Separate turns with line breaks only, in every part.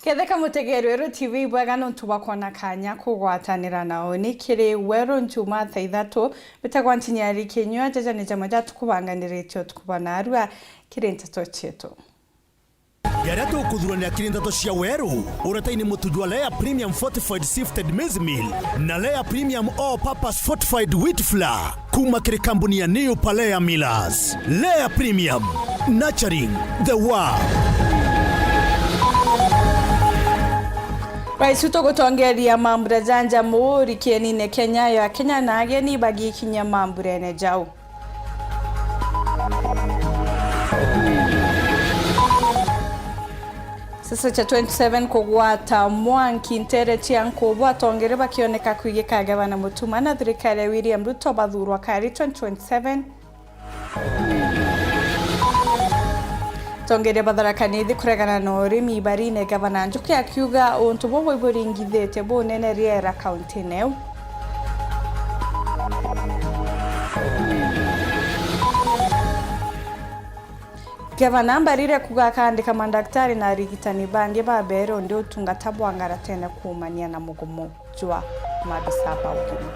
Ketheka mutegerero TV bwagano tubakona kanya kugwatanira nao ni kiri wero ntuma thaithatu bitagwantinyari kenywa jaja ni jamaja tukubanganirityo tukubana arua kiri ntato chetu.
Yarato kuthurania kirindato cia weru urataini mutujwa Lea Premium Fortified Sifted Maize Meal na Lea Premium All Purpose Fortified Wheat Flour kuma kiri kampuni ya New Palea Millers. Lea Premium, nurturing the world.
Rais Ruto gutongeria mambura janja muri kienine Kenya ya Kenya na ageni bagi kinya mambura ene jau. Sasa cha 27 kugwata Mwangi Ntere Chianko bwatongere bakioneka kwigika gavana Mutuma na thirikari William Ruto bathurwa kari 2027. Tongere batharakanithi kuregana na urimi barine gavana Njuki akiuga untu bwo iburingithite bunene riera county neu. Gavana mbarire kugakandika mandaktari na arigitani bangi babero ndio utungata bwangara tena kuumania na mugomo jwa mabisaba ukini.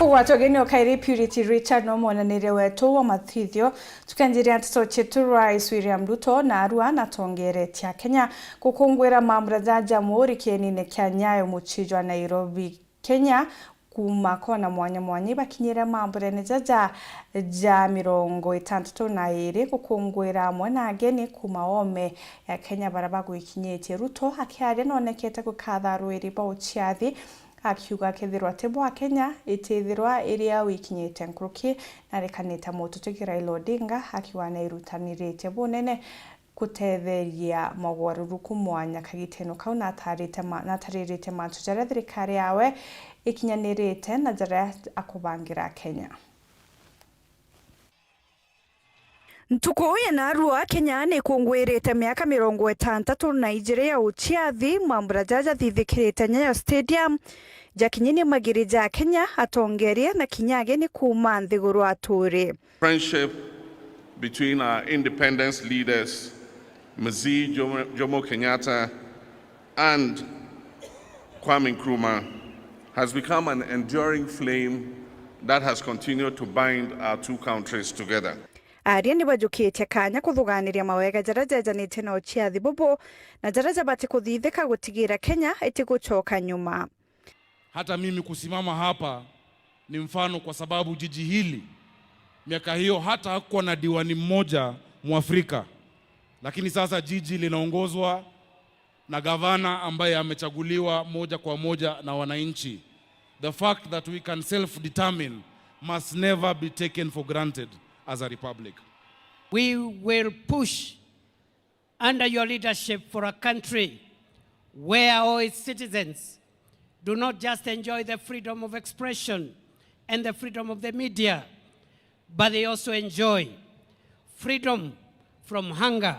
Watogeni okairi Purity Richard no monanire wetu wa mathithio tukanjiria ntato chetu Rais William Ruto na arua na tongere tia Kenya kukungwira mambura jaja muri kienine kia Nyayo muchijwa Nairobi Kenya kuma kona mwanya bakinyira mambura ne jaja ja 62 kukungwira mwana ageni kuma ome ya Kenya barabago ikinyete Ruto akiaria nonekete kukatharwiri ba uchiathi akiuga kethirwa tebo Kenya itithirwa iria wikinyete nkuruki na rekanita mututuki Raila Odinga akiwa na irutanirite bunene kutetheria magwaruruku mwanya kagiteno kau na taririte mantu jara thirikari yawe ikinyanirite na jara akubangira Kenya. Ntuko ya narua Kenya ni kungwirite miaka 60 na ijire ya uchiathi mambura jaja thithikirite Nyayo Stadium jakinyini magirija Kenya atongeria na kinyage ni kuma nthiguru aturi.
Friendship between our independence leaders Mzee Jomo Kenyatta and Kwame Nkrumah has become an enduring flame that has continued to bind our two countries together.
Aria ni bajukite kanya kuthuganiria mawega jarajanite na uchiathi bobo na jaraja bati kuthithika gutigira Kenya itiguchoka nyuma.
Hata mimi kusimama hapa ni mfano kwa sababu jiji hili miaka hiyo hata hakuwa na diwani mmoja Mwafrika, lakini sasa jiji linaongozwa na gavana ambaye amechaguliwa moja kwa moja na wananchi. The fact that we can self-determine must never be taken for granted as a republic.
We will push under your leadership for a country where all its citizens do not just enjoy the freedom of expression and the freedom of the media, but they also enjoy freedom from hunger,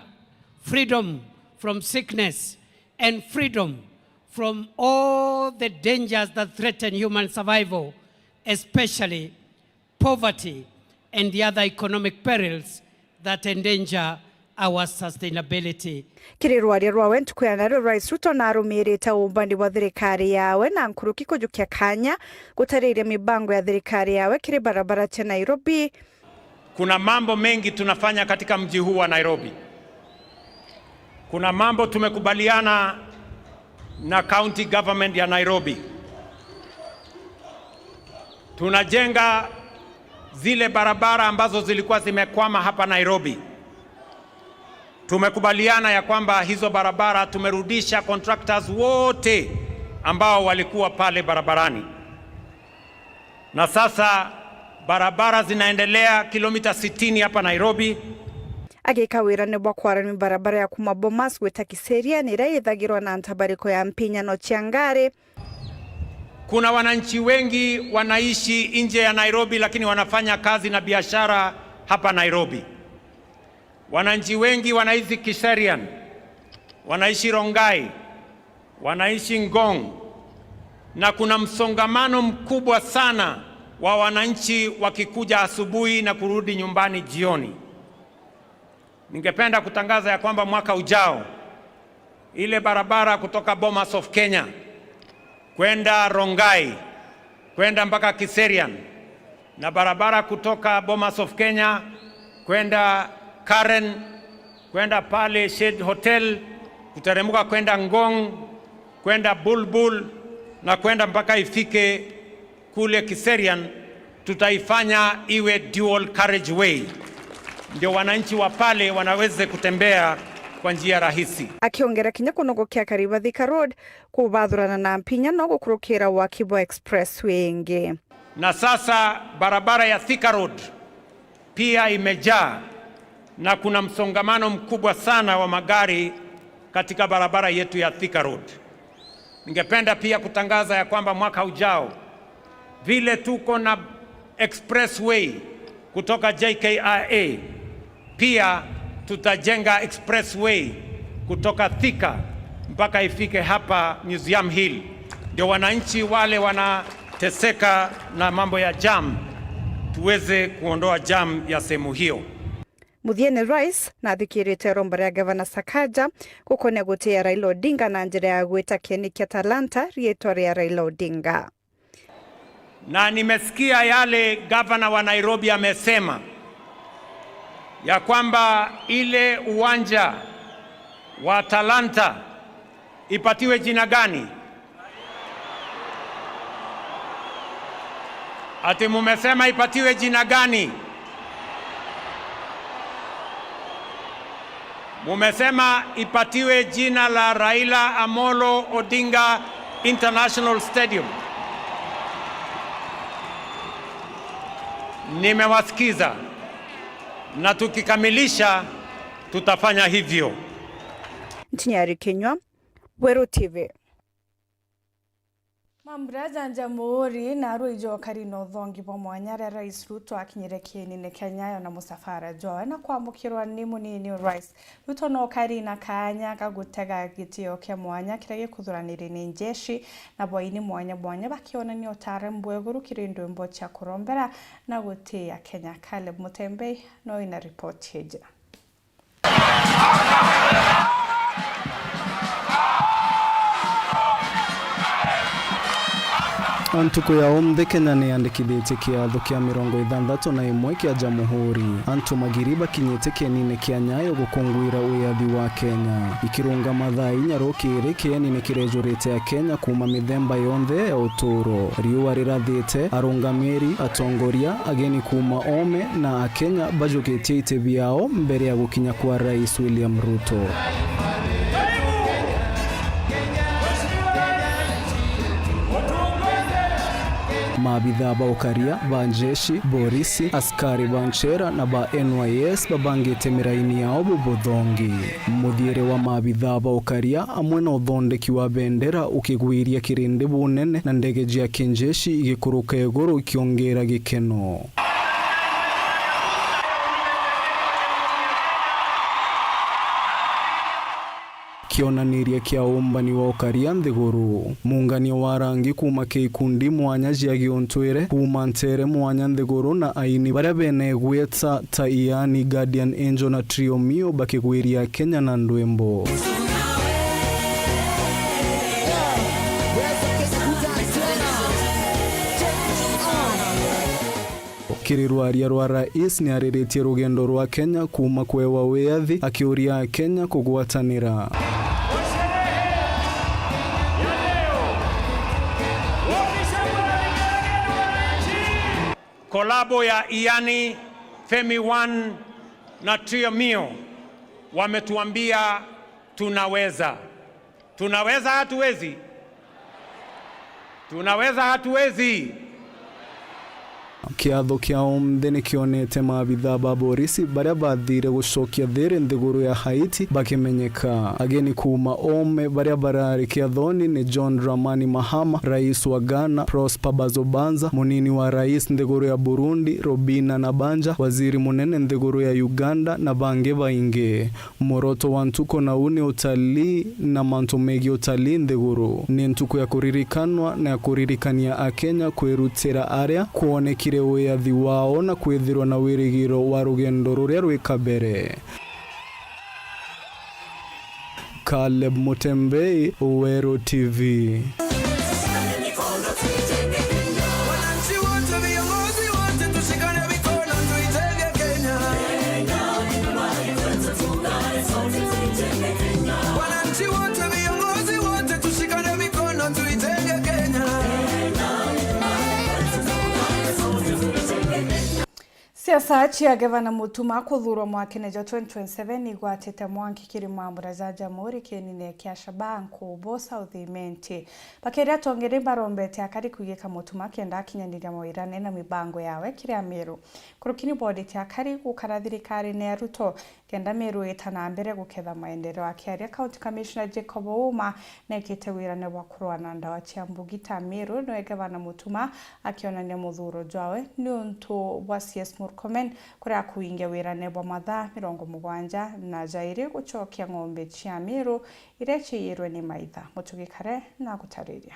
freedom from sickness, and freedom from all the dangers that threaten human survival, especially poverty and the other economic perils that endanger our sustainability.
Kirirwaria rwawe ntukwirana Rais Ruto na arumirite umbandi wa thirikari yawe na nkuruki kujukia kanya gutariria mibango ya thirikari yawe kiri barabara cha Nairobi.
Kuna mambo mengi tunafanya katika mji huu wa Nairobi. Kuna mambo tumekubaliana na county government ya Nairobi. Tunajenga zile barabara ambazo zilikuwa zimekwama hapa Nairobi. Tumekubaliana ya kwamba hizo barabara tumerudisha contractors wote ambao walikuwa pale barabarani. Na sasa barabara zinaendelea kilomita 60 hapa Nairobi.
Agikawira ne bwakwarani barabara ya kuma Bomas gweta Kiseria ni raithagirwa na ntabariko ya Mpinya no Chiangare.
Kuna wananchi wengi wanaishi nje ya Nairobi lakini wanafanya kazi na biashara hapa Nairobi. Wananchi wengi wanaishi Kiserian, wanaishi Rongai, wanaishi Ngong, na kuna msongamano mkubwa sana wa wananchi wakikuja asubuhi na kurudi nyumbani jioni. Ningependa kutangaza ya kwamba mwaka ujao ile barabara kutoka Bomas of Kenya kwenda Rongai kwenda mpaka Kiserian na barabara kutoka Bomas of Kenya kwenda Karen kwenda pale Shade Hotel kuteremka kwenda Ngong kwenda Bulbul na kwenda mpaka ifike kule Kiserian, tutaifanya iwe dual carriageway, ndio wananchi wa pale wanaweze kutembea kwa njia rahisi.
Akiongera kinya kunogokia kariba Thika Road kubathurana na mpinya no gukurukira wa Kibo Expressway ingi.
Na sasa barabara ya Thika Road pia imejaa na kuna msongamano mkubwa sana wa magari katika barabara yetu ya Thika Road. Ningependa pia kutangaza ya kwamba mwaka ujao vile tuko na expressway kutoka JKIA, pia tutajenga expressway kutoka Thika mpaka ifike hapa Museum Hill, ndio wananchi wale wanateseka na mambo ya jam tuweze kuondoa jam ya sehemu hiyo.
Muthiene Rais na thikirite romba ya Gavana Sakaja gukone gutia Raila Odinga na njira ya gwita kieni kia Talanta rietwa ria Raila Odinga.
Na nimesikia yale gavana wa Nairobi amesema ya kwamba ile uwanja wa Talanta ipatiwe jina gani? Ati mumesema ipatiwe jina gani? Mumesema ipatiwe jina la Raila Amolo Odinga International Stadium. Nimewasikiza na tukikamilisha tutafanya hivyo.
Ntinyari Kenywa, Weru TV. Mambraja Jamhuri na Ruijo Karino Thongi Bomwanyara Rais Ruto akinyire kieni Kenya na musafara joe na kwamukirwa ni munini Rais Ruto no Karina Kanya kagutega gitio kia mwanya kirage kuthuranire ni njeshi na boini mwanya bakiona ni otare mbweguru kirindo mbo cha kurombera na gutia Kenya. Caleb Mutembe no ina report heje.
Antuko ya omde Kenya ni andikithite kiatho kia 61 kia Jamhuri. Antu magiriba kinyete kienine kia Nyayo gukungwira uyathi wa Kenya. Ikirunga mathai nyarukiri kienine kirejurite ya Kenya kuma mithemba yonthe ya uturo. Riua rirathite arungamiri atongoria ageni kuma ome na Akenya bajukitie ite biao mbere ya gukinya kwa Rais William Ruto. Maabitha ba ukaria, ba njeshi, borisi, askari ba nchera na ba NYS babangite miraini yao Buthongi. Muthiere wa maabitha ba ukaria amwe na uthondeki wa bendera ukigwiria kirindi bunene na ndege jia kinjeshi igikuruka iguru ikiongera gikeno. Kionaniria kia umbani wa ukaria nthiguru. Muungani wa rangi kuma keikundi mwanya jia giontwire kuma ntere mwanya nthiguru na aini baria bene gwetsa ta iani Guardian Angel na Trio Mio bakigwiria Kenya na ndwimbo. Kirirwaria rwa rais ni ariritie rugendo rwa Kenya kuma kwewa wiathi akiuria Kenya kugwatanira.
Kolabo ya Iani, Femi One na Trio Mio wametuambia tunaweza. Tunaweza hatuwezi? Tunaweza hatuwezi?
Kiatho kia omthe ni kionete maabitha ba borisi baria bathire gucokia thiri nthiguru ya Haiti bakimenyeka. Ageni kuma ome baria barari kiathoni ni John Dramani Mahama, rais wa Ghana, Prosper Bazobanza, munini wa rais nthiguru ya Burundi, Robina Nabanja, waziri munene nthiguru ya Uganda na bange baingi. Moroto wa ntuko na uni utalii na mantu megi utalii nthiguru ni ntuko ya kuririkanwa na ya kuririkania Akenya kwirutira aria kuonekire wiathi wao na kwithirwa na wirigiro wa rugendo ruria rwikabere. Caleb Mutembei, Uweru TV.
Siasa chia gavana Mutuma kuthurwa mwakene ja 2027 igwatite Mwangi kiri mwambura za jamhuri kienine kia Shabanku bo South Imenti. Bakiria tongere barombete akari kugika Mutuma kienda kinyaniria mawirane na mibango yawe kiri Meru. Kurukini bodi tia akari gukara thirikari ne Ruto kenda Meru itana mbere guketha maendeleo akiaria County Commissioner Jacob Ouma na ikite wirane wa kurwana ndawa chia Mbugita Meru no gavana Mutuma akionania muthuro jwawe ni untu wa CS Murkomen kuria kuingia wirane bwa mathaa 70 na jairi gucokia ng'ombe cia Meru irechiyirwe ni maitha mutugikare na gutariria.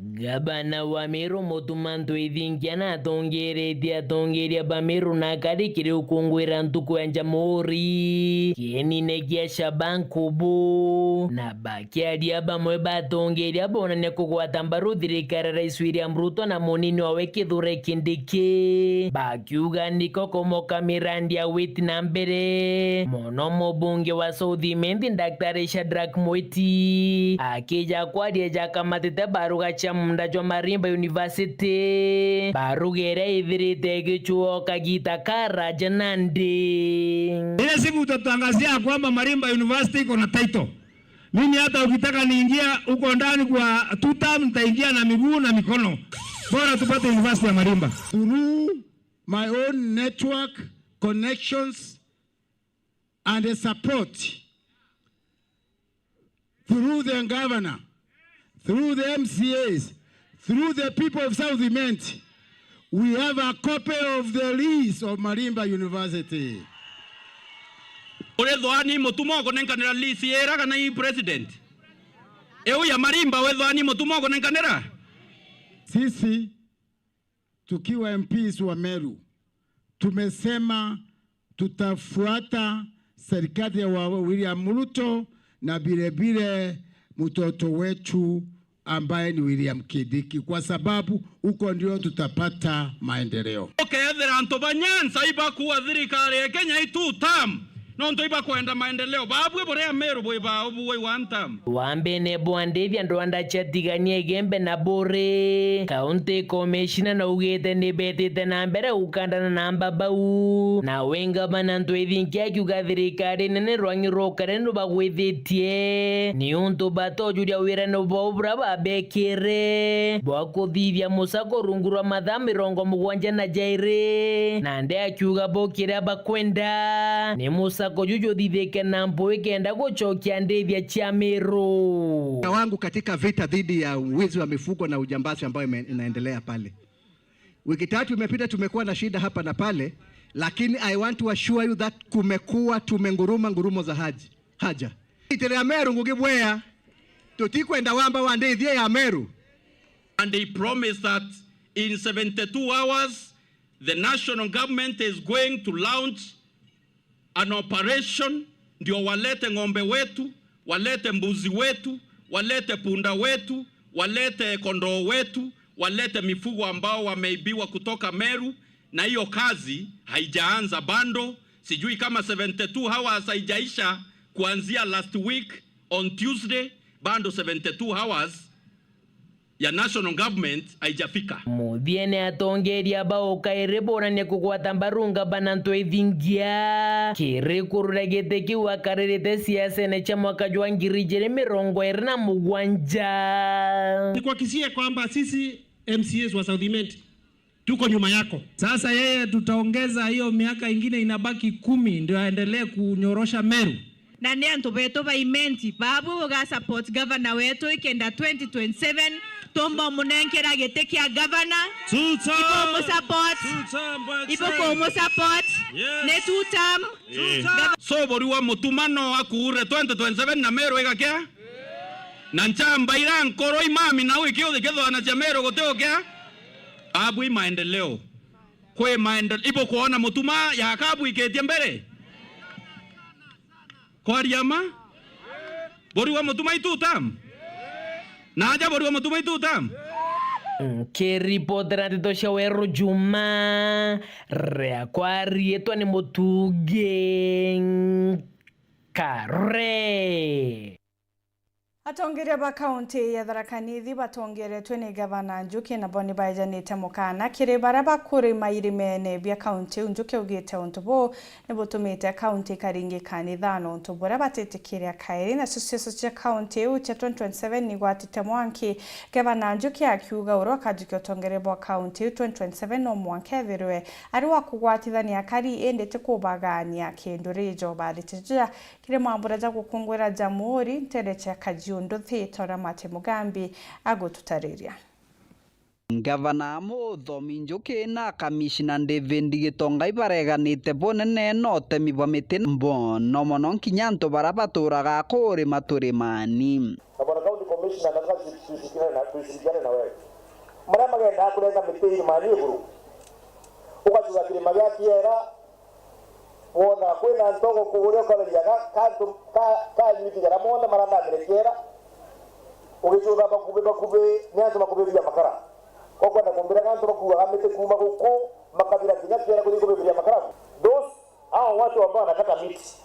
Gabana wa Meru Mutuma ntwithingia na atongeria ba Meru na karikire ukungwira ntuku ya jamhuri kienine kia Shabanku bo na bakiaria bamwe batongeria bonania kugwata mbaru thirikari rais William Ruto na munini wawe Kithure Kindiki bakiuga niko komoka mirandi ya witi na mbere mono mubunge wa South Imenti Daktari Shadrack Moiti akija kwaria jakamatite baruga munda jwa Marimba University barugere ithirite gichuo kagita Karaja Nandi.
Ile siku utatangazia kwamba Marimba University iko na title. Mimi hata ukitaka niingia huko ndani kwa 2 term nitaingia na miguu na mikono. Bora tupate University ya Marimba.
Through my own network, connections and the support through the governor, through the MCAs, through the people of South Imenti, we have a copy of the lease of Marimba University.
Uredhwani Mutuma konenkanera lease yera kana hii president. Ewe ya Marimba wedhwani Mutuma konenkanera.
Sisi tukiwa MPs wa Meru tumesema tutafuata serikali ya William Ruto na bilebile mtoto wetu ambaye ni William Kindiki kwa sababu huko ndio tutapata maendeleo.
Ethera ntoba nyanza iba kuwa thirikari ya Kenya itu tam no nto iba kwenda maendeleo babwe borea Meru boy ba obwe one tam
wambene bwandithia ndwanda chatigania gembe na bore County Commissioner na ugete ni betite na mbere ukandana na mbabau na wenga bana ntwithinkia kiuga thirikari nene rwangiro kareno bagwithitie ni untu batojuria wirano bobura babekire bwakuthithia musako rungurwa mathaa 70 na jairi na nde akiuga bokira bakwenda ni musako jujo thithike na mpo ikenda gucokia ndithia cia Meru
wangu katika vita dhidi ya wizi wa mifugo na ujambazi ambayo inaendelea pale. Wiki 3 imepita tumekuwa na shida hapa na pale, lakini I want to assure you that kumekuwa tumenguruma ngurumo za haja. Itere ya Meru ngugibwea tutikwenda wamba wa ndithia ya Meru.
And they promised that in 72 hours the national government is going to launch an operation ndio walete ng'ombe wetu, walete mbuzi wetu, walete punda wetu, walete kondoo wetu, walete mifugo ambao wameibiwa kutoka Meru, na hiyo kazi haijaanza bando. Sijui kama 72 hours haijaisha kuanzia last week on Tuesday, bando 72 hours ya national government haijafika.
Muthiene atongeria baoka ireborania kugwata mbarunga bananto ithingia kiri kurura gite kiwa karirite siasa ne cha mwaka jwa 2027.
Nikuhakikishie kwamba sisi MCAs wa South Imenti tuko nyuma yako. Sasa yeye tutaongeza hiyo miaka ingine inabaki 10 ndio aendelee kunyorosha Meru.
Na ni antu beto ba imenti babu ga support governor wetu ikenda 2027 tomba munenkera getekia governor
Tuta
ipo mu support ipo ko mu support ne tutam
so boriwa mutumano akure 2027 na Meru igakea na nchamba ira nkoro imami na wiki de kedo ana Meru goteo abui maendeleo kwe maendeleo ipo kuona mutuma ya kabu iketie mbere kwa riama boriwa mutuma itutam na aja boriwa mutuma itutam
Keripotera Tito Weru Juma reakwari etwa ni mutuge kare
atongeria ba county ya Tharaka Nithi batongeretwe ni gavana Njuki na boni bajanite mukana kiri baraba kuri mairimene bya county Njuki ugite untubo ne botumite county karingi kanithano untubura batetekiria kairi na sucesso cha county ucha 2027 ni gwatite mwanki gavana Njuki akiuga uroka jukyo tongere bo county 2027 no mwanke virwe ari wa kugwatithania kari endete kubagania kindurijo baritija kire mwambura za gukungwera jamhuri nterecha kaji Ndothi Tora Mate Mugambi agotutariria.
Gavana Muthomi Njuki na Commissioner David Gitonga ibareganite bonene no temi bamite mbono mono nkinyanto barabaturaga kuri maturimani.
Abona county commissioner na tushirikiane na wewe. Mara magenda kuleta mitiri mani buru. Ukachuka kile magati era wona kwena ntogo kugurio kwa yaga ka miti gara mona maranda merekera ugichuka bakube nyanzo bakube bya makara koko na kumbira kanto bakuwa amete kuma kuko makabila kinyakera kuliko bya makara those hao watu ambao wanakata miti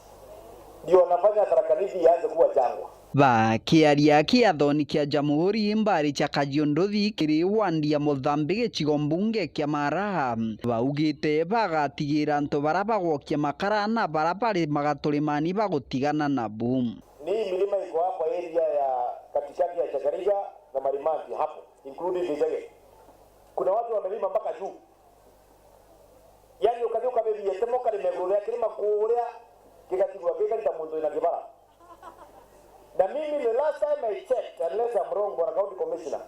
ndio wanafanya Tharaka Nithi ianze kuwa jangwa.
Bakiaria kiathoni kia jamhuri mbari cha Kajiondothi kiri wandia Mozambique chigombunge kia Maraha baugite bagatigira nto barabagwokia makara na barabari magaturimani bagutigana na boom.
Ni milima iko hapa area ya katikati ya Chakariga na Marimanti hapo including Vizege. Kuna watu wamelima mpaka juu. Yaani ukatoka bebi yetemoka limegulia kilima kuulia kikatigwa vika litamunzo ina kibara. Na mimi the last time I checked, unless I'm wrong, kwa county commissioner,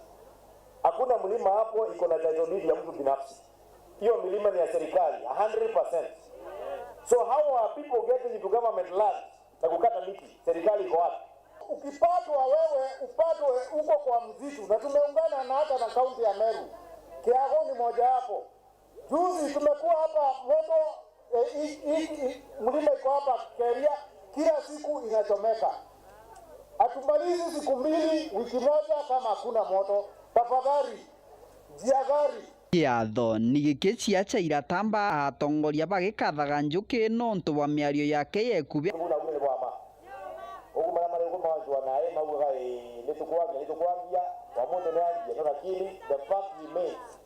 hakuna mlima hapo iko na title deed ya mtu binafsi. Hiyo milima ni ya serikali 100%. So how are people getting into government land na kukata miti? Serikali iko wapi? Ukipatwa wewe upatwe uko kwa mzitu, na tumeungana na hata na county ya Meru. Kiago ni moja hapo. Juzi tumekuwa hapa moto mlima iko hapa Keria, kila siku inachomeka. Atumalizi siku 2 wiki moja kama hakuna moto. Tafadhali jiagari.
Kiatho ni gikĩcia chaira tamba atongoria bagikathaga Njuki no ntu wa miario yake yekubia
the fact remains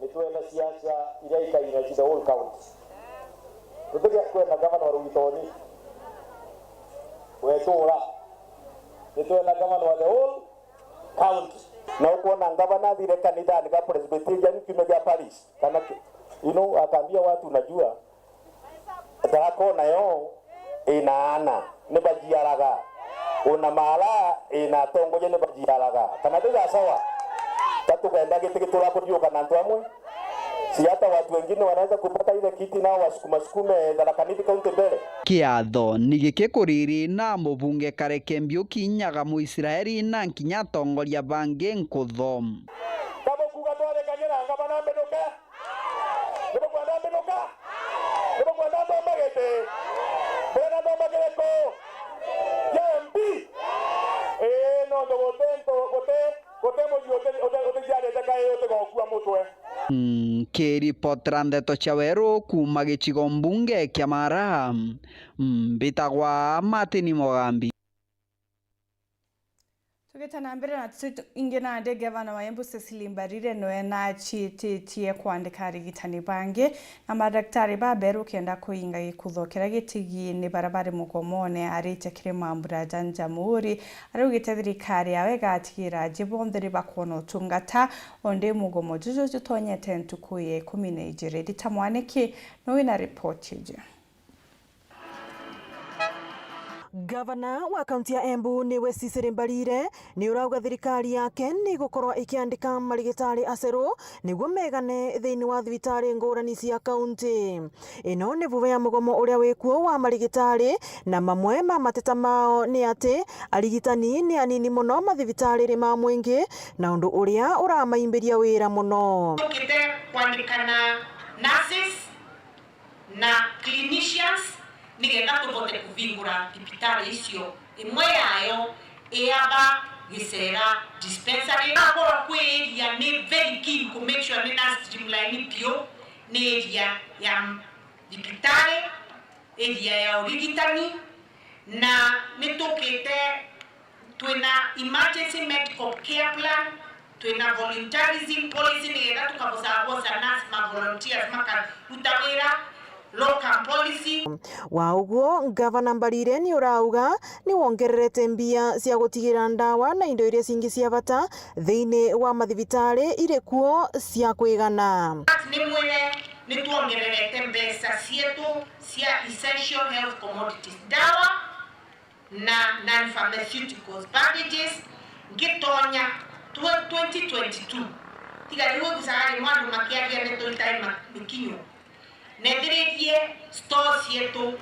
nituenda siasa ile ikaina the whole county. Tutaka kwenda gavana wa Rugitoni wetura nituenda gavana wa the whole county. Na ukuona gavana dhire kanida nika presbyterian kimeja Paris kana akaambia watu unajua Tharaka nayo inaana ne bajiaraga una mala ina tongoje ne bajiaraga kana tuza sawa tatu kaenda kitu lako ndio kana mtu amwe si hata watu wengine wanaweza kupata ile kiti nao wasukume Tharaka Nithi kaunti mbele.
Kiatho ni gikikuriri na mubunge Kareke Mbiuki nyaga Muisraeli na nkinya tongoria bangi nkuthom
kabo kugatware kanyera ngabana mbedoka nebo kwanda mbedoka nebo kwanda magete bena ndo magereko yembi no ndo gote moji jare takaye yote gokua mutwe.
Kiripotera Ndeto cia Weru kuma gicigo mbunge kia Maraha mbitagwa Martin Mugambi.
Tugitana mbere na ingena de gavana wa Embu Cecily Mbarire no na chititie kwandika arigitani bangi na madaktari baberu kenda kuinga ikuthokera gitigi ni barabara mugomone arite kire mambura janjamuri arugite thirikari yawe gatigira jibonderi bakono tungata onde mugomo juju jutonyete ntukuye 12 ditamwaniki no wina report je.
Gavana wa kaunti ya Embu niwe Cecily Mbarire ni urauga thirikari yake ni gukorwa ikiandika marigitari aceru niguo megane thiini wa thibitari ngurani cia kaunti. Ino ni vuva ya mugomo uria wikuo wa marigitari na mamwe ma mateta mao ni ati arigitani ni anini muno mathibitari ma mwingi na undu uria uramaimbiria wira muno.
Tukite kuandikana nurses na clinicians nigetha tubote kuvingura thibitari icio imwe yayo iaba gisera dispensary akora kweria ni very key to make sure na streamline pio ni area ya thibitari area ya origitani na nitukite twina emergency medical care plan twina volunteerism policy nigetha tukabosa nurse ma volunteers maka utawira local policy.
Wa uguo Gavana Mbarire ni urauga ni wongererete mbia cia gutigira ndawa na indo iria cingi cia bata thiini wa mathibitari ire kuo cia kwigana.
Ni mwene ni tuongererete mbesa cietu cia essential health commodities dawa na non-pharmaceuticals packages gitonya 2022 tiga iwe kusagari mwandu makiagia neto itaima mikinyo nediretie stores yetu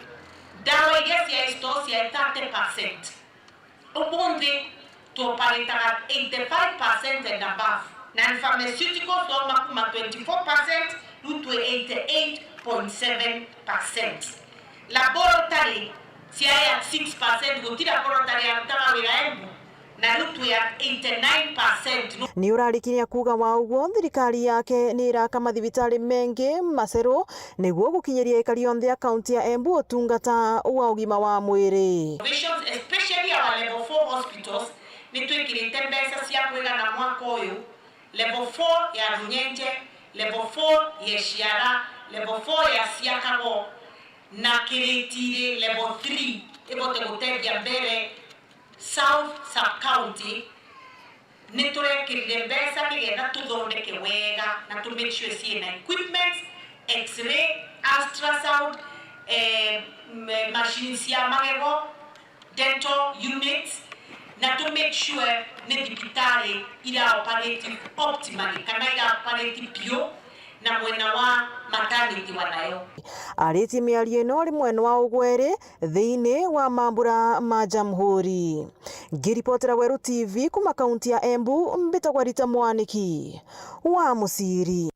dawa iria cia stores ya 30%. Ubundi to operate at 85% and above. Non-pharmaceuticals to makuma 24% to 88.7%. Laboratory cia ya 6% gutira laboratory ya mtawira Embu na rutu ya 89%.
Ni urarikiria kuga wa uguo thirikari yake ni iraka mathibitari mengi maceru niguo gukinyeria ikari yonthe ya kaunti ya Embu utungata wa ugima wa mwiri.
Especially our level 4 hospitals ni twikirite mbesa cia kwigana mwaka uyu level 4 ya Runyenje, level 4 ya Ciara, level 4 ya Ciakago na kiritire level 3 ibote gutethia mbere South Sub-County ni turekirire mbesa nigetha tuthondeke wega na to make sure ciina equipment, x-ray, ultrasound, machines ya magego, dental units na to make sure ni thibitari ira operate optimally kana ira operate pio na mwena wa maternity wanayo.
Ariti miario ino rimwe wa ugweri thiini wa mambura ma Jamhuri. Ngiripotera Weru TV kuma kaunti ya Embu mbitagwa Rita Mwaniki wa Musiri.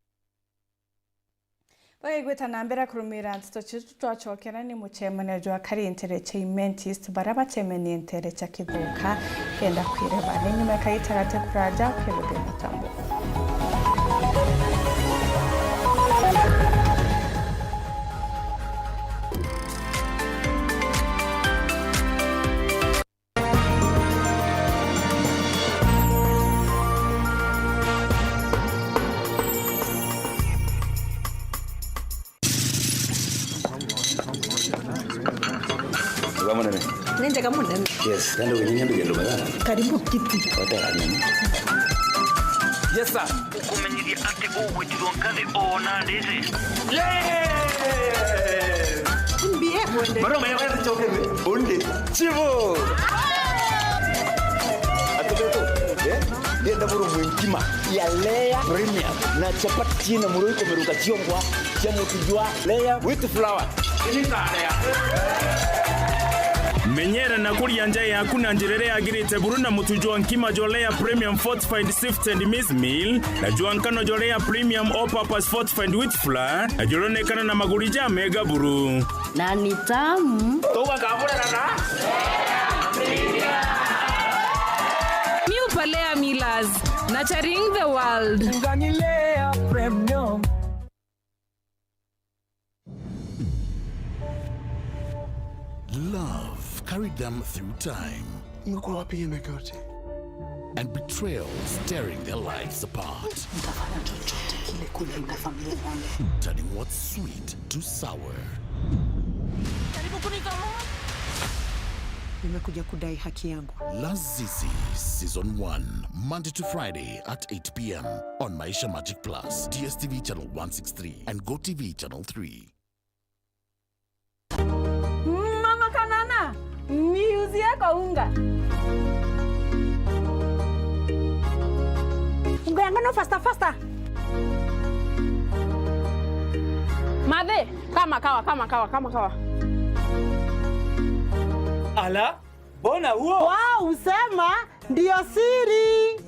Baigweta nambera kurumira ntochitu twachokera ni muchemane jwa kari entertainment baraba chemeni entere cha kithuka kenda kwireba ni nyuma kaitagate kuraja kwirebe mutambo.
Nende kama nani?
Yes, ndio wenyewe ndio ndio bana.
Karibu kiti.
Hotel nini?
Yes sir.
Ukumenyiria ati uwe tudonkale ona ndeze.
Mbie mwende.
Maro maya wewe choke onde. Chivo. Atoto. Ndio ndaburu mwingima ya Lea Premium na chapati na muriko meruka chiongwa cha mutujwa Lea with flour. Ini sana ya.
Menyera na kuria njai hakuna njirere yagirite buruna mutujwa nkima jolea premium fortified sifted maize meal na juankano jolea premium all purpose fortified wheat flour na jolonekana na magurija mega buru
na ni tamu
toka kabura na
New Palea Millers nurturing the world
Nganilea premium.
Love carried them through time.
Mko wapi Megoti?
and betrayals tearing their lives apart. Turning what's sweet to sour.
Nimekuja kudai haki yangu.
Lazizi Season 1, Monday to Friday at 8 p.m. on Maisha Magic Plus, DSTV channel 163 and GoTV channel 3.
Mama Kanana, miuzi yako unga.
Unga yangu no faster.
Madhe, kama kawa.
Ala, bona huo?
Wow, usema ndio siri.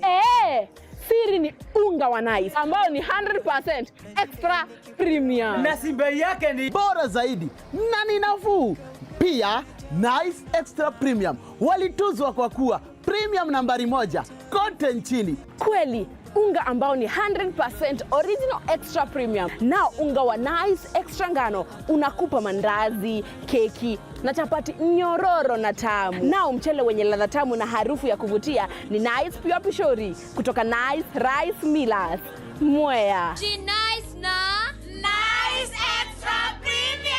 Siri ni unga wa Nice ambao ni 100% extra premium.
Na bei yake ni
bora zaidi na ni nafuu. Pia Nice Extra Premium walituzwa kwa kuwa premium nambari 1 kote nchini.
Kweli, unga ambao ni 100% original extra premium. Nao unga wa Nice Extra ngano unakupa mandazi, keki na chapati nyororo na tamu. Nao mchele wenye ladha tamu na harufu ya kuvutia ni Nice Pure Pishori kutoka Nice Rice Millers, Mwea.
Nice na Nice Extra Premium.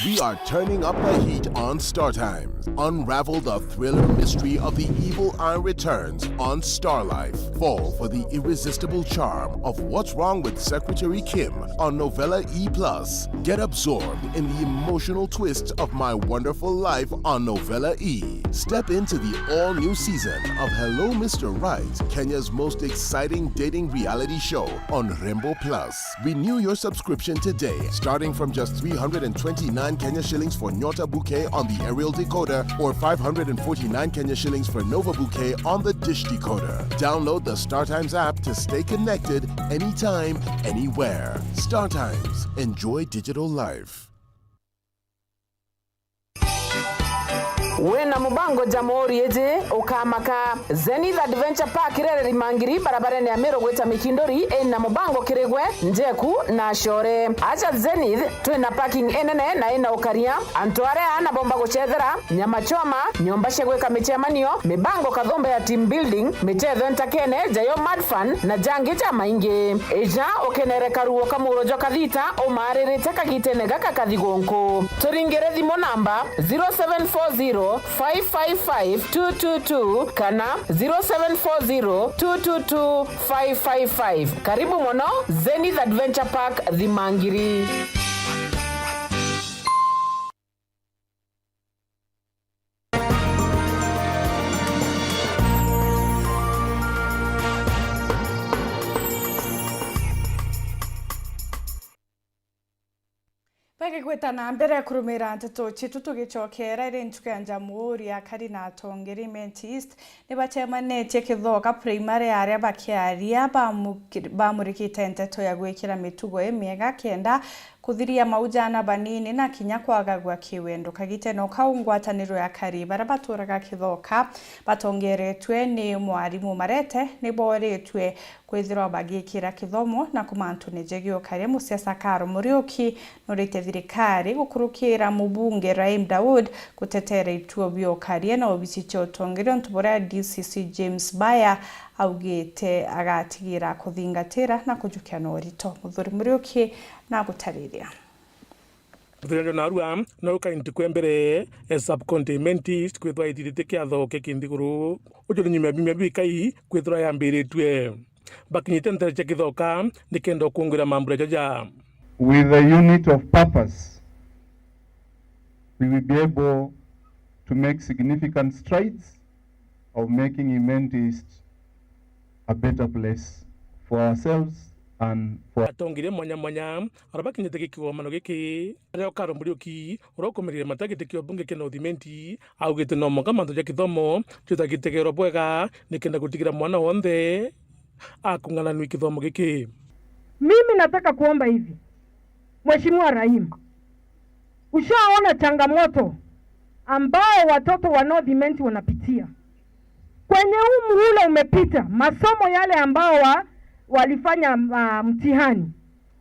We are turning up the heat on Star Times. Unravel the thriller mystery of the evil eye returns on Star Life. Fall for the irresistible charm of What's Wrong with Secretary Kim on Novella E+. Get absorbed in the emotional twist of My Wonderful Life on Novella E. Step into the all-new season of Hello Mr. Right, Kenya's most exciting dating reality show on Rainbow Plus. Renew your subscription today, starting from just 329 Kenya shillings for Nyota Bouquet on the aerial decoder or 549 Kenya shillings for Nova Bouquet on the dish decoder. Download the StarTimes app to stay connected anytime, anywhere. StarTimes. Enjoy digital life.
Wena mubango jamhuri yeje ukamaka Zenith Adventure Park irere rimangiri barabara ya Meru gweta Mikindori na mubango kiregwe njeku na shore acha Zenith twina parking enene na ina ukaria antware ana bomba guchethera nyama choma nyomba shegweka michemanio mibango kathombe ya team building michetho ntakene jayo mad fun na jangi cha maingi eja okenere karuo kamurojo kathita umaririte kagitene gaka kathigonko turingere thimo namba 0740 555-222 kana 0740-222-555. Karibu mono Zenith Adventure Park Dhimangiri.
Peke kweta na mbere kurumira nteto chitu tugichokera ire ntuke ya Jamhuri ya Karina Atongeri Mentist ni bachemanete kithoka primary aria bakiaria bamurikite nteto ya gwikira mitugo emiega kenda kuthiria maujana banini na kinya kwagagwa kiwendo kagiteno kaungwataniro ya Karibara baturaga kithoka batongeretwe ni mwarimu Marete ni boretwe kwithirwa bagikira kithomo na kumantu nejegio kare musiasa Karo Muriuki norite thirikari gukurukira mubunge Raim Daud gutetera ituo bio karie na obisicho tongero ntubora DCC James Baya augite agatigira kuthingatira na kujukia norito muthuri Muriuki na gutariria
Thirendo na arua na ukainti kwembere subcontinentist kwithwa itirite kiatho kekindiguru ujuri nyime bimya bikai kwithwa yambiritwe bakinyite ntere kithoka nikendo kuongira mambura jaja.
With a unit of purpose, we will be able to make significant strides of making Imenti a better place for ourselves and for
atongire mwanya arabakinyite kikiomano giki ario Karo Muriuki urokomerire matagite kio bunge kena Imenti augite no mogamando ja kithomo tutagitegero bwega nikenda gutigira mwana wonde akungana nwi kithomo giki.
Mimi nataka kuomba hivi, Mheshimiwa Raim, ushaona changamoto ambao watoto wa North Imenti wanapitia kwenye muhula umepita, masomo yale ambao walifanya mtihani,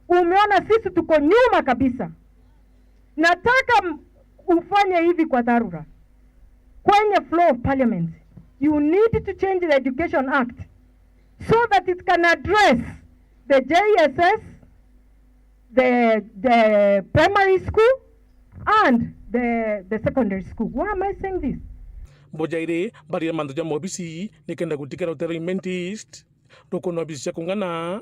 umeona sisi tuko nyuma kabisa. Nataka ufanye hivi kwa dharura, kwenye floor of parliament. You need to change the Education Act so that it can address the JSS, the primary school, and the secondary school. Why am I saying this?
Bojaire bari mando ja mobisi nikenda kutikana uteramentist roko no bisi kungana.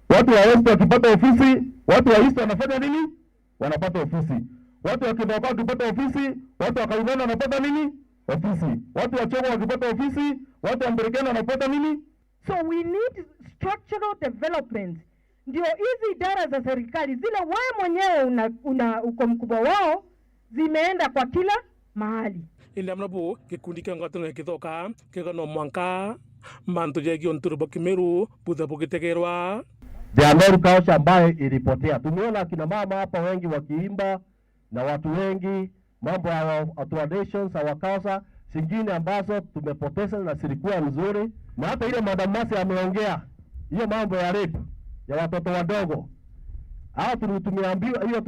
Watu wa West wakipata ofisi, watu wa East wanafanya nini? Wanapata ofisi. Watu wa Kibaha wakipata ofisi, watu wa Kaunana wanapata nini? Ofisi. Watu wa Chogo wakipata ofisi, watu wa Mberekani wanapata nini?
So we need structural development. Ndio hizi idara za serikali zile wewe mwenyewe uko mkubwa wao zimeenda kwa kila mahali.
Ile amnapo kikundi kangatana kithoka kegano mwanka manto jegi onturbo kimeru buda bukitegerwa.
The America ambayo ilipotea. Tumeona kina mama hapa wengi wakiimba na watu wengi mambo ya traditions our culture zingine ambazo tumepoteza na silikuwa nzuri, na hata ile Madam Masi ameongea hiyo mambo ya rape ya watoto wadogo. Tumeambiwa hiyo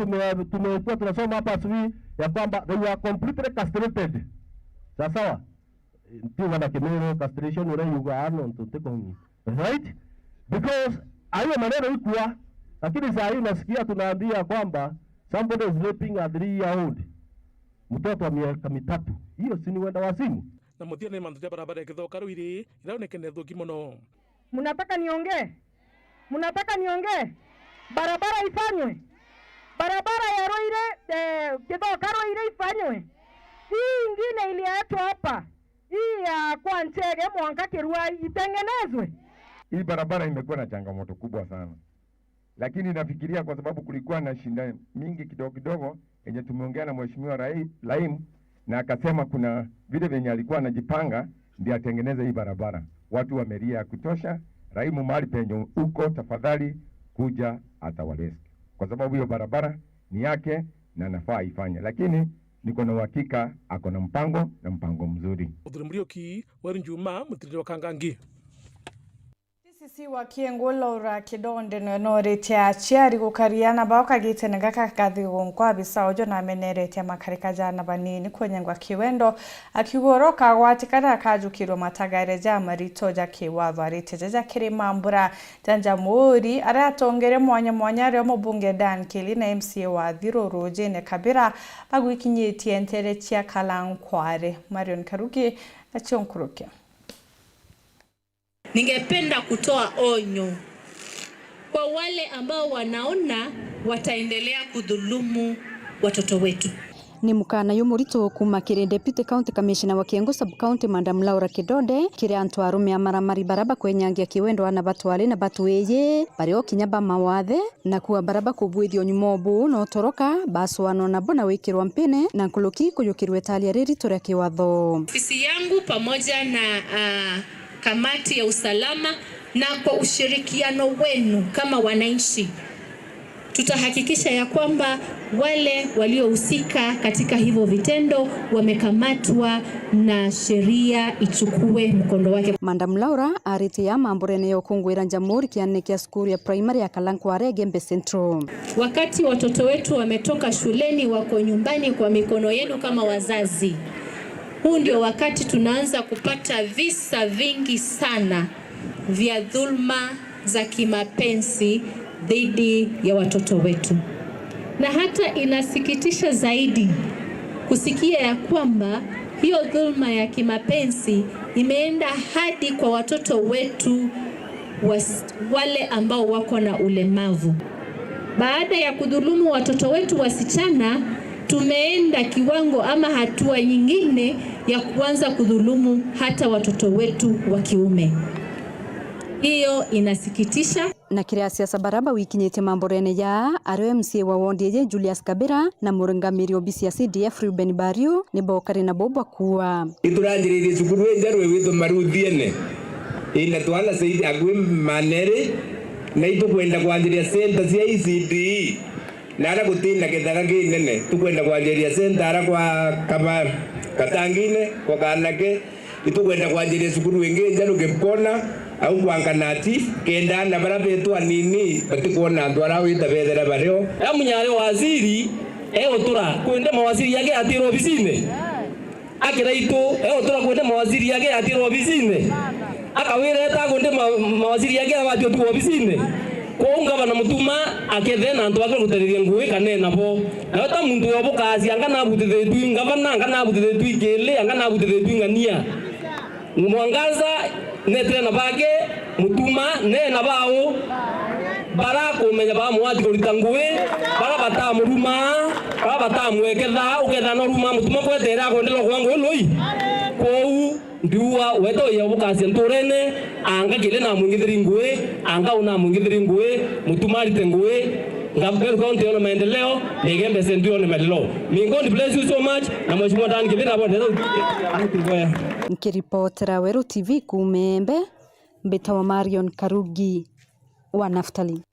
tumekuwa tunasoma hapa asubuhi ya kwamba they were completely castrated. Sawa? Ndio wana kimero castration ule yuga ano tuteko. Right? Because hayo maneno ikuwa, lakini saa hii nasikia tunaambia kwamba somebody is raping a 3-year-old. Mtoto wa miaka 3. Hiyo si ni wenda wazimu.
Na mutia ni mandu ya barabara kithoka ruiri iraonekana thuki muno.
Mnataka niongee? Barabara ifanywe. Barabara ya Roire kithoka Roire ifanywe. Hii ingine ililetwa hapa. Hii ya kwa Nchege Mwanka Kirua itengenezwe.
Hii barabara imekuwa na changamoto kubwa sana. Lakini nafikiria kwa sababu kulikuwa na shinda mingi kidogo yenye tumeongea na Mheshimiwa Laim na akasema kuna vile venye alikuwa anajipanga ndio atengeneze hii barabara. Watu wamelia ya kutosha. Raimu mahali penye uko tafadhali kuja atawaleske. Kwa sababu hiyo barabara ni yake na nafaa ifanye. Lakini niko na uhakika ako na mpango mzuri.
Udhurumrioki wari njuma mutirire wa Kangangi.
Sisi wakiengo Laura Kidonde no retia achiari gukariana bakagite ngaka kathi gonkwa bisa ojo na meneretia makarika jana banini kwenyengwa kiwendo akigoroka gwatikana kajukiro matagare ja marito ja kiwatho arite ja kirimambura janja muri aratongere mwanya ryo mubunge Dan Kili na MCA wa Thiro Rojene Kabira bagwikinyitie entere cia Kalankware. Marion Karuki achonkuruke.
Ningependa kutoa onyo kwa wale ambao wanaona wataendelea kudhulumu watoto wetu.
Ni mukana yumurito kuma kire Deputy County Commissioner wa Kiengo Sub County Madam Laura Kidonde kire antu arume amaramari baraba kwenyangia kiwendo ana batwale na batueye bario kinyaba mawathe na kuwa baraba kubwithio nyumobu no toroka baswano na bona wikirwa mpene na nkuluki kuyukirwe talia riri tore kiwatho.
Ofisi yangu pamoja na kamati ya usalama na kwa ushirikiano wenu kama wananchi tutahakikisha ya kwamba wale waliohusika katika hivyo vitendo wamekamatwa na sheria ichukue mkondo wake.
Madam Laura aritia mamborene yo kungwira Jamhuri kiane kia skuru ya primary ya Kalankware Gembe Central.
Wakati watoto wetu wametoka shuleni wako nyumbani kwa mikono yenu kama wazazi. Huu ndio wakati tunaanza kupata visa vingi sana vya dhulma za kimapenzi dhidi ya watoto wetu. Na hata inasikitisha zaidi kusikia ya kwamba hiyo dhulma ya kimapenzi imeenda hadi kwa watoto wetu wale ambao wako na ulemavu. Baada ya kudhulumu watoto wetu wasichana, tumeenda kiwango ama hatua nyingine ya kuanza kudhulumu hata watoto wetu wa kiume. Hiyo inasikitisha.
Na kiria siasa baraba wikinyete mamborene ya RMC wa Wondiye Julius Kabira na murangamiri obisi ya CDF Ruben Bario ni bokari na bobo kuwa
ituranjirire cukuru enjarwe witho maruthiene ina twana saidi agwe manere na itukwenda kwanjiria center cia ECD na ara gutina kithaga kinene tukwenda kwanjiria center ara kwa kama Katangine kwa Kanake itukwenda kwanjiria cukuru ingi njaru Kipkona au kwanganati kenda na barabetu anini batikuona ndwara wita bethera baryo
munyare waziri utura kwende mawaziri yake atiro ofisine
akiraito tora kwenda mawaziri yake atiro ofisini akawira ta kwenda mawaziri yake abatio tu ofisini ko ngavana mutuma akethe na antu ake guteriria ngui kanena bo na ta muntu yobo kazi angana butithe tu ngavana angana butithe tu ikele angana butithe tu ngania Mwangaza netre na bage mutuma ne na bao bara kumenya ba mwati kurita ngui bara batamuruma bara batamweketha uketha no ruma mutuma kwetera kwendelo kwangu loi kou ndiwa weto ya bukasi nturene anga kile na mwingithiri ngui anga una mwingithiri ngui mutuma rite ngui Ngapel County ono maendeleo nigembe sendio ni maendeleo. God bless you so much na mheshimiwa Dan kibira hapo ndio
Nikiripotera Weru TV kumembe mbetawa Marion Karugi wa Naftali.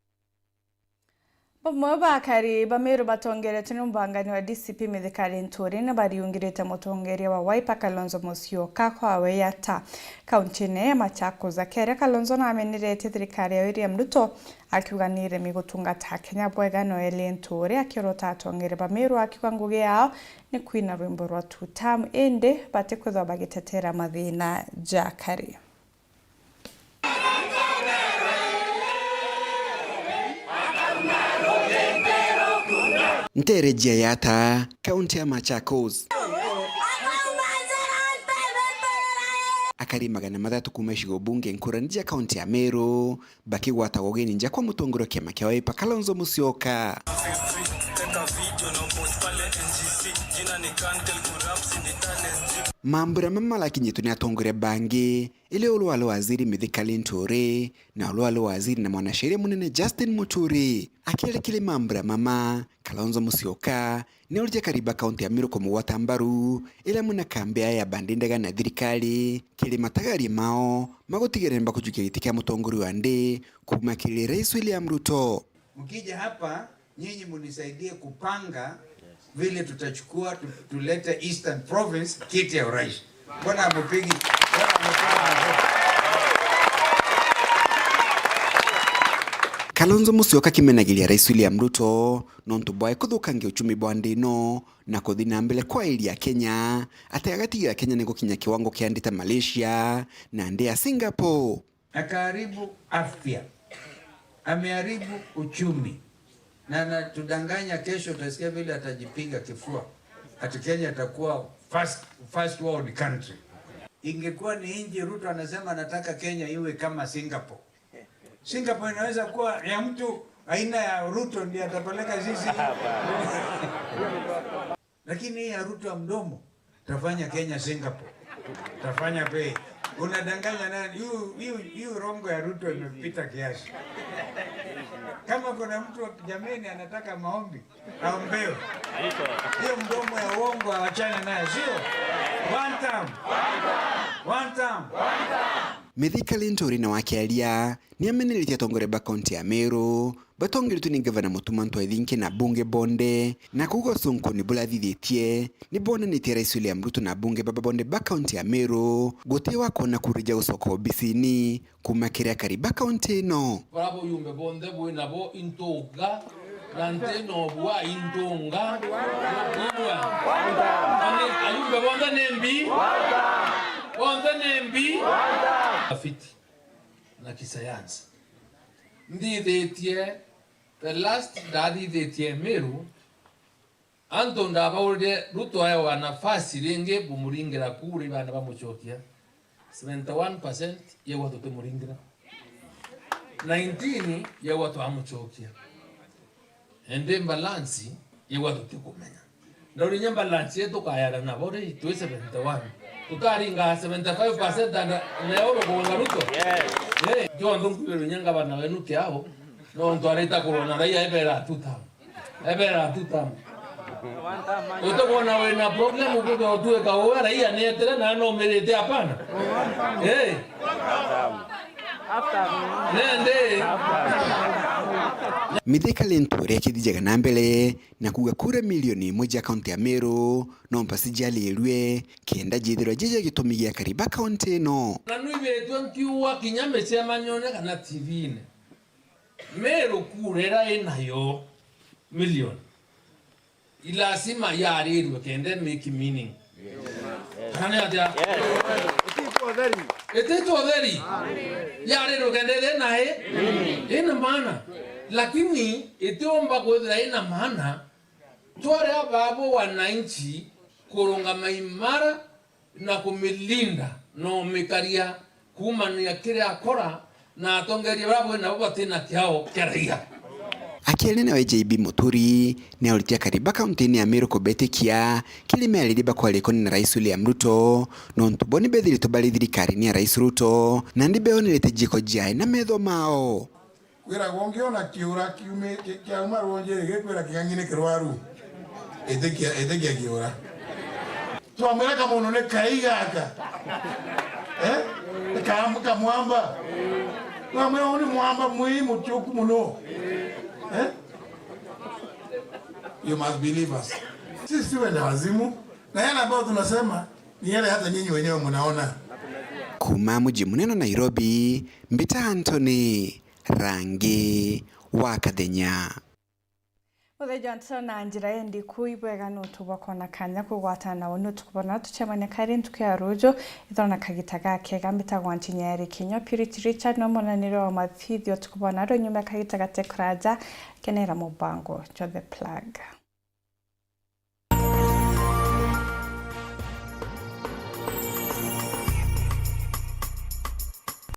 Bamwe kari bamero batongerete n'umbangani wa DCP Mithikari Nturi na bariungirete mutongeria wa Wiper Kalonzo Musyoka kwa weyata kauntine Machakos akere Kalonzo na amenirete thirikari ya William Ruto akiuganire migutungata Kenya bwega Noel Nturi akirota atongere bamero akiwa ngugi yao ni kwina rwimbo rwa tutam ende bate kwitha bagitetera mathina jakari.
Nterejia yata kaunti ya Machakos akari magana mathatu kuma icigo bunge nkuranija kaunti ya Meru bakigwata gogeni nja kwa mutongoro kiama kia Wiper Kalonzo Musyoka. Mambura mamala kinyituni atongore bangi ile uluwalo waziri Mithikari Nturi na uluwalo waziri na mwanasheria munene Justin Muturi akile kile mambura mama Kalonzo Musyoka ni ulija kariba kaunti ya Meru kumuwata mbaru ila muna kambea ya bandindaga na thirikari kile matagari mao magutigere mba kujukia itika mutongori wande kumakili Rais William Ruto.
Mkija hapa nyinyi munisaidie kupanga vile tutachukua tulete Eastern Province kiti ya urais. Mbona mpigi?
Kalonzo Musyoka kimenagilia Rais William Ruto nontu bwae kuthukangia uchumi bwandino na kuthina mbele kwa ili ya Kenya atagatigira Kenya niko kinya kiwango kiandita Malaysia na ndia Singapore.
Akaharibu afya, ameharibu uchumi na tudanganya kesho utasikia vile atajipiga kifua ati Kenya atakuwa first world country. Ingekuwa ni nchi Ruto anasema anataka Kenya iwe kama Singapore. Singapore inaweza kuwa ya mtu aina ya Ruto ndiye atapeleka sisi. Lakini ya Ruto mdomo tafanya Kenya Singapore. Tafanya pay. Unadanganya nani? Hiyo rongo ya Ruto imepita kiasi. Kama kuna mtu jameni anataka maombi, aombewe. Hiyo mdomo ya uongo awachane nayo, sio? One time.
Mithikari Nturi na wakialia ni ameneletia tongore ba kaunti ya Meru batongere tu ni gavana Mutuma Ntwaithinki na bunge bonde na kugo Sonko ni bula thithietie ni bona ni Rais William Ruto na bunge baba bonde ba kaunti ya Meru gotewa kona kurija usoko obisini kumakira kariba kaunti no
bravo yumbe bonde bwe nabo intoga nanteno bwa intonga ayumbe bonde nembi afiti na kisayansi ndithetie the last daddy thetie Meru anto ndabaude Ruto ayo wa nafasi ringe bumuringira kuri bana bamuchokia 71% ye watu tumuringira 19 ye watu amuchokia ende balance ye watu tikumenya ndori nyamba balance yetu kayara na bore tu 71 tutaringa 75% na euro kwa Ruto. Yes. Yo ndo kubero nyanga bana wenu kiao. No ndo aleta corona rai ebera tutam. Utakuona wewe na problem uko tu ekaoa rai anetere na no merete hapana. Eh. Nende.
Mithikari Nturi akithijega na mbele na kuga kura milioni 1 kaunti ya Meru no mpasijali elwe kenda jithiro jeje gitumigia kariba kaunti no
na nui betu nkiwa kinyame cia manyone kana TV ne Meru kurera enayo milioni ilasima yarirwe kende make meaning Hane atia. Etitu theri. Yale rogendele nae. Ina maana. Lakini itiomba kwethira ina maana. Tware ababo wananchi kurunga maimara na kumilinda no mikaria kumania kire akora na atongeria babo na babo tena kiao kiraia.
Akielena wa JB Muturi ni aulitia kariba kaunti ya Meru kubetikia kilime alidiba kwa lekoni na Rais William Ruto no ntuboni bedhiri tobali thirikari ni Rais Ruto na ndibeoni letejiko jai na medho mao.
Kwira gongiona kiura kiume kia umarwonje gekwira kigangine kirwaru etekia kiura twamwera kama unone kaigaka kama mwamba twamwera uni mwamba muhimu chuku muno. You must believe us. Sisi wenda wazimu na yale ambayo tunasema ni yale hata nyinyi wenyewe mnaona.
Kuma mji munene Nairobi, Mbita Anthony, Rangi wa Kadenya.
Muthe Johnson na njira yendi kuibwega no tubakona kanya kugwatana wono tukubona tucemanya kare ntukia rojo ithona kagita gake gambita gwantinya eri Kenya Purity Richard no monaniro wa mathithio tukubona ro nyuma kagita gate kuraja kenera mubango cho the plug.